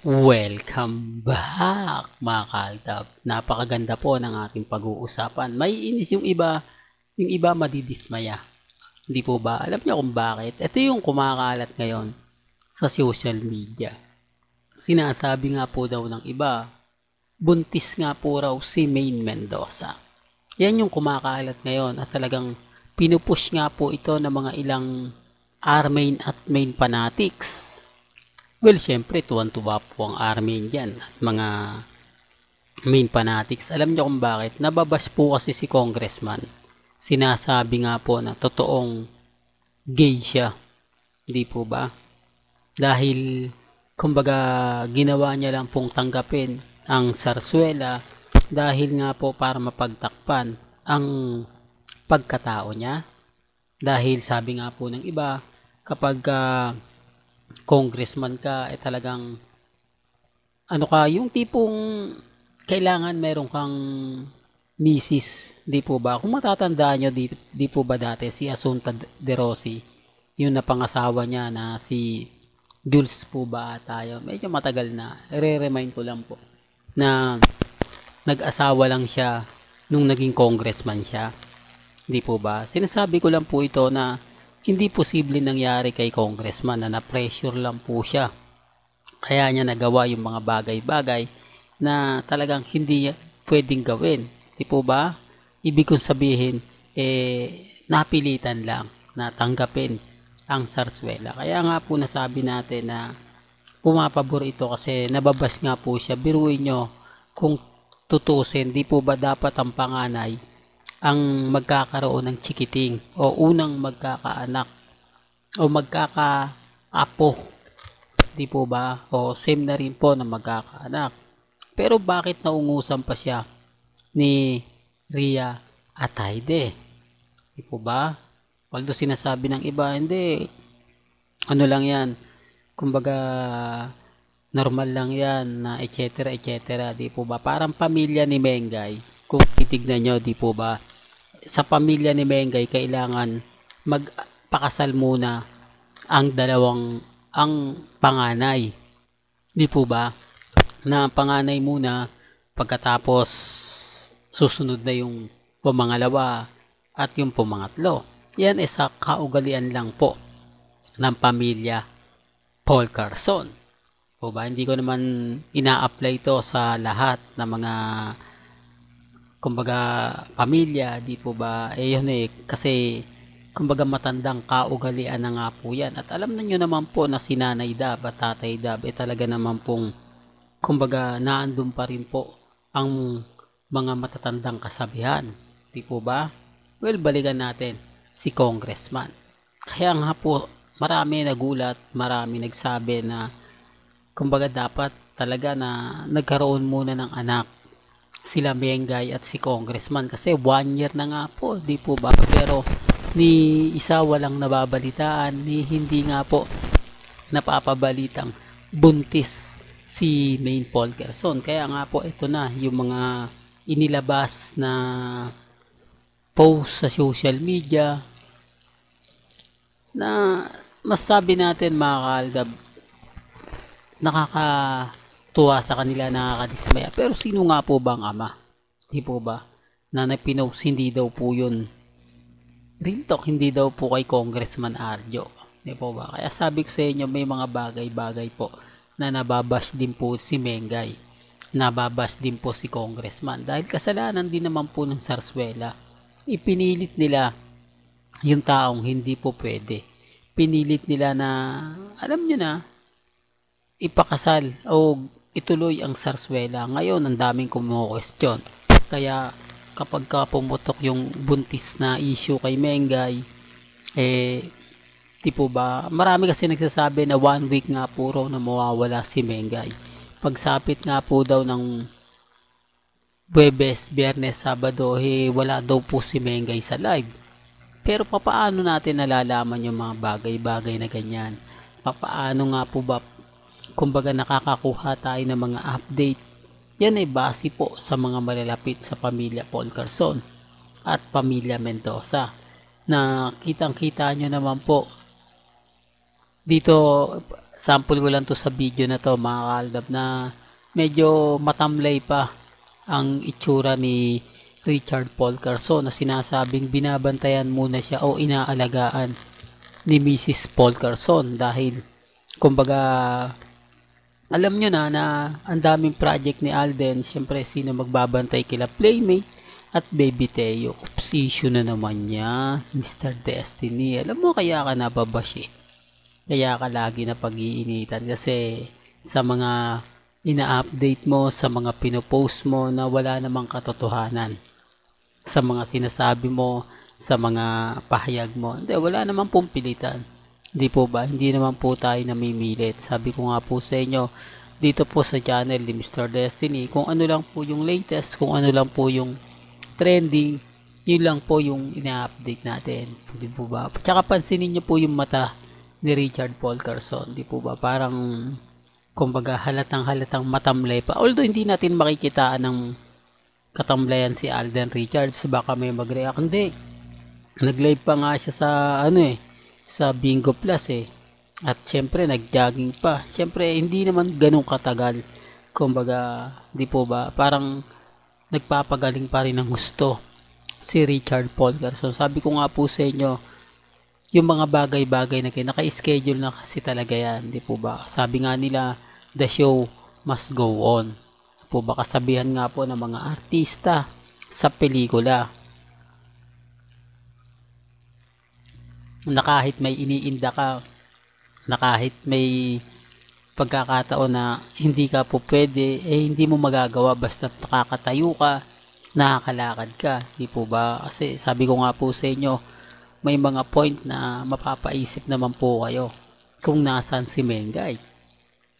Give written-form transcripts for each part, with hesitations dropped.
Welcome back mga kaaldab. Napakaganda po ng ating pag-uusapan. May inis yung iba madidismaya. Hindi po ba? Alam niyo kung bakit? Ito yung kumakalat ngayon sa social media. Sinasabi nga po daw ng iba, buntis nga po raw si Maine Mendoza. Yan yung kumakalat ngayon at talagang pinupush nga po ito ng mga ilang R-Main at Main fanatics. Well, syempre, tuwan-tuwa po ang Armin dyan at mga Main fanatics. Alam niyo kung bakit? Nababash po kasi si Congressman. Sinasabi nga po na totoong gay siya. Hindi po ba? Dahil, kumbaga, ginawa niya lang pong tanggapin ang sarsuela dahil nga po para mapagtakpan ang pagkatao niya. Dahil sabi nga po ng iba, kapag congressman ka, talagang ano ka, yung tipong kailangan meron kang misis, di po ba? Kung matatandaan nyo, di po ba dati si Asunta De Rossi, yung napangasawa niya na si Jules po ba tayo? Medyo matagal na. Re-remind ko lang po na nag-asawa lang siya nung naging congressman siya. Di po ba? Sinasabi ko lang po ito na hindi posible nangyari kay congressman na na-pressure lang po siya. Kaya niya nagawa yung mga bagay-bagay na talagang hindi pwedeng gawin. Di po ba? Ibig kong sabihin, napilitan lang na tanggapin ang sarsuela. Kaya nga po nasabi natin na pumapabor ito kasi nababas nga po siya. Biruin nyo kung tutusin, di po ba dapat ang panganay ang magkakaroon ng chikiting o unang magkakaanak o magkakaapo, di po ba? O same na rin po na magkakaanak. Pero bakit naungusan pa siya ni Ria Ataide? Di po ba? Although sinasabi ng iba, hindi, ano lang yan, kumbaga normal lang yan na etc. Di po ba? Parang pamilya ni Mengay, kung titignan nyo, di po ba? Sa pamilya ni Mengay, kailangan magpakasal muna ang panganay. Di po ba? Na panganay muna, pagkatapos susunod na yung pumangalawa at yung pumangatlo. Yan sa kaugalian lang po ng pamilya Paul Carson. Po ba? Hindi ko naman ina-apply ito sa lahat ng mga kumbaga pamilya, di po ba? Yun kasi kumbaga matandang kaugalian na nga po yan. At alam niyo naman po na si Nanay Dab at Tatay Dab talaga naman pong kumbaga naandun pa rin po ang mga matatandang kasabihan. Di po ba? Well, balikan natin si Congressman. Kaya nga po marami nagulat, marami nagsabi na kumbaga dapat talaga na nagkaroon muna ng anak sila Mengay at si Congressman kasi 1 year na nga po, di po ba? Pero ni isa walang nababalitaan, ni hindi nga po napapabalitang buntis si Maine Paul Carson. Kaya nga po ito na yung mga inilabas na post sa social media na masabi natin mga kaaldab, nakakatuwa sa kanila, nakakadismaya. Pero sino nga po bang ama? Di po ba? Na napinost, hindi daw po yun Rintok, hindi daw po kay Congressman Arjo. Di po ba? Kaya sabi ko sa inyo, may mga bagay-bagay po na nababash din po si Mengay. Nababash din po si Congressman. Dahil kasalanan din naman po ng sarsuela. Ipinilit nila yung taong hindi po pwede. Pinilit nila na, alam nyo na, ipakasal o ituloy ang sarsuela. Ngayon, ang daming kumu-question. Kaya, kapag pumutok yung buntis na issue kay Mengay, di po ba, marami kasi nagsasabi na 1 week nga puro na mawawala si Mengay. Pagsapit nga po daw ng Huwebes, Biyernes, Sabado, wala daw po si Mengay sa live. Pero papaano natin nalalaman yung mga bagay-bagay na ganyan? Papaano nga po ba, kumbaga nakakakuha tayo ng mga update? Yan ay base po sa mga malalapit sa pamilya Paul Carson at pamilya Mendoza na kitang-kita nyo naman po dito Sample ko lang to sa video na to mga kaaldab, na medyo matamlay pa ang itsura ni Richard Paul Carson, na sinasabing binabantayan muna siya o inaalagaan ni Mrs. Paul Carson, dahil kumbaga alam nyo na ang daming project ni Alden. Syempre, sino magbabantay kila Playmate at Baby Teo? Oops, issue na naman niya, Mr. Destiny. Alam mo, kaya ka nababash eh. Kaya ka lagi na pag-iinitan kasi sa mga ina-update mo, sa mga pinopost mo na wala namang katotohanan, sa mga sinasabi mo, sa mga pahayag mo. Hindi, wala namang pong pilitan. Hindi po ba? Hindi naman po tayo namimilit. Sabi ko nga po sa inyo, dito po sa channel ni Mr. Destiny, kung ano lang po yung latest, kung ano lang po yung trending, yun lang po yung ina-update natin. Hindi po ba? Tsaka pansinin nyo po yung mata ni Richard Paul Carson. Hindi po ba? Parang, kumbaga, halatang matamlay pa. Although, hindi natin makikitaan ng katamlayan si Alden Richards. Baka may mag-react. Hindi. Nag-live pa nga siya sa, sa Bingo Plus eh. At syempre, nag-jogging pa. Syempre, hindi naman ganun katagal. Kumbaga, di po ba? Parang, nagpapagaling pa rin ng gusto si Richard Paul Carson. Sabi ko nga po sa inyo, yung mga bagay-bagay na naka-schedule na kasi talaga yan, di po ba? Sabi nga nila, the show must go on. Di po ba? Kasabihan nga po ng mga artista sa pelikula na kahit may iniinda ka, na kahit may pagkakataon na hindi ka po pwede, hindi mo magagawa basta nakakatayo ka, nakakalakad ka, di po ba? Kasi sabi ko nga po sa inyo, may mga point na mapapaisip naman po kayo kung nasan si Mengay.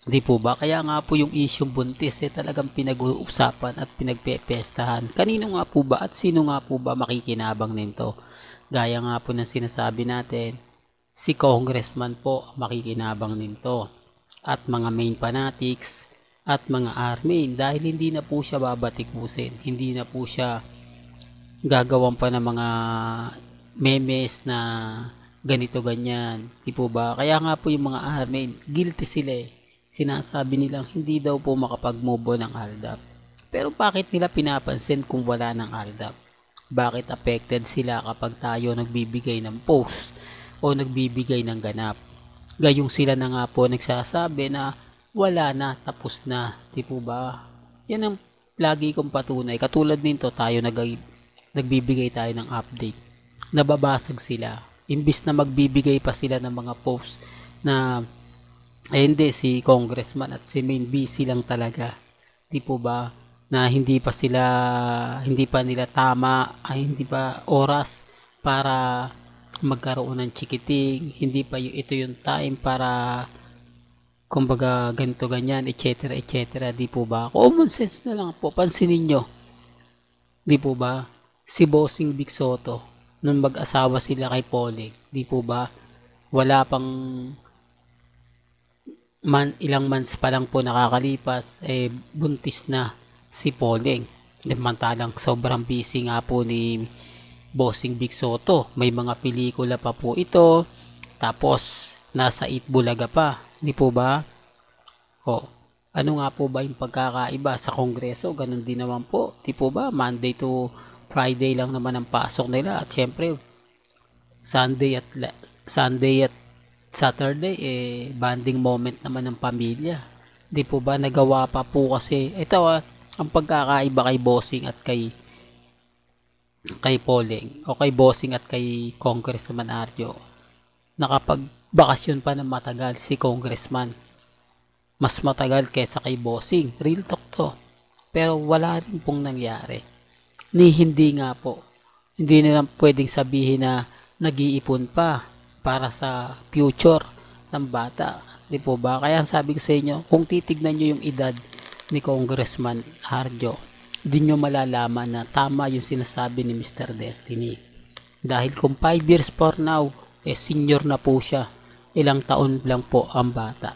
Di po ba? Kaya nga po yung issue buntis talagang pinag-uusapan at pinagpepestahan. Kanino nga po ba at sino nga po ba makikinabang nito? Gaya nga po ng sinasabi natin, si Congressman po makikinabang nito. At mga main fanatics at mga army, dahil hindi na po siya babatikusin. Hindi na po siya gagawan pa ng mga memes na ganito ganyan, di po ba? Kaya nga po yung mga army, guilty sila eh. Sinasabi nilang hindi daw po makapag-move ng ALDAP. Pero bakit nila pinapansin kung wala ng ALDAP? Bakit affected sila kapag tayo nagbibigay ng post o nagbibigay ng ganap? Gayong sila na nga po nagsasabi na wala na, tapos na, di po ba? Yan ang lagi kong patunay. Katulad nito, tayo nagbibigay tayo ng update. Nababasag sila. Imbis na magbibigay pa sila ng mga posts na hindi, si Congressman at si Main busy lang talaga. Di po ba? Na hindi pa nila tama, hindi pa oras para magkaroon ng chikiting, hindi pa ito yung time para kumbaga ganito ganyan, etc. etc. Di po ba? Common sense na lang po, pansinin nyo. Di po ba? Si Bossing Big Soto, nung mag-asawa sila kay Poling, di po ba? Wala pang ilang months pa lang po nakakalipas, buntis na si Poling. Samantalang sobrang busy nga po ni Bossing Big Soto. May mga pelikula pa po ito. Tapos, nasa Itbulaga pa. Di po ba? O, ano nga po ba yung pagkakaiba sa Kongreso? Ganun din naman po. Di po ba? Monday to Friday lang naman ang pasok nila. At syempre, Sunday at Saturday, bonding moment naman ng pamilya. Di po ba? Nagawa pa po kasi. Ito ang pagkakaiba kay Bossing at kay Poling o kay Bossing at kay Congressman Arjo, nakapagbakasyon pa ng matagal si Congressman, mas matagal kaysa kay Bossing. Real talk to. Pero wala rin pong nangyari. Hindi nga po, hindi na lang pwedeng sabihin na nag-iipon pa para sa future ng bata, di po ba? Kaya sabi ko sa inyo, kung titignan nyo yung edad ni Congressman Arjo, di nyo malalaman na tama yung sinasabi ni Mr. Destiny. Dahil kung 5 years for now, senior na po siya. Ilang taon lang po ang bata.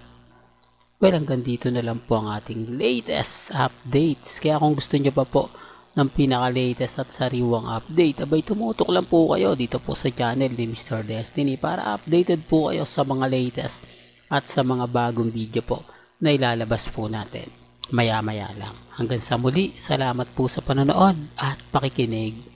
Well, hanggang dito na lang po ang ating latest updates. Kaya kung gusto nyo pa po ng pinaka-latest at sariwang update, abay tumutok lang po kayo dito po sa channel ni Mr. Destiny para updated po kayo sa mga latest at sa mga bagong video po na ilalabas po natin maya-maya lang. Hanggang sa muli, salamat po sa panonood at pakikinig.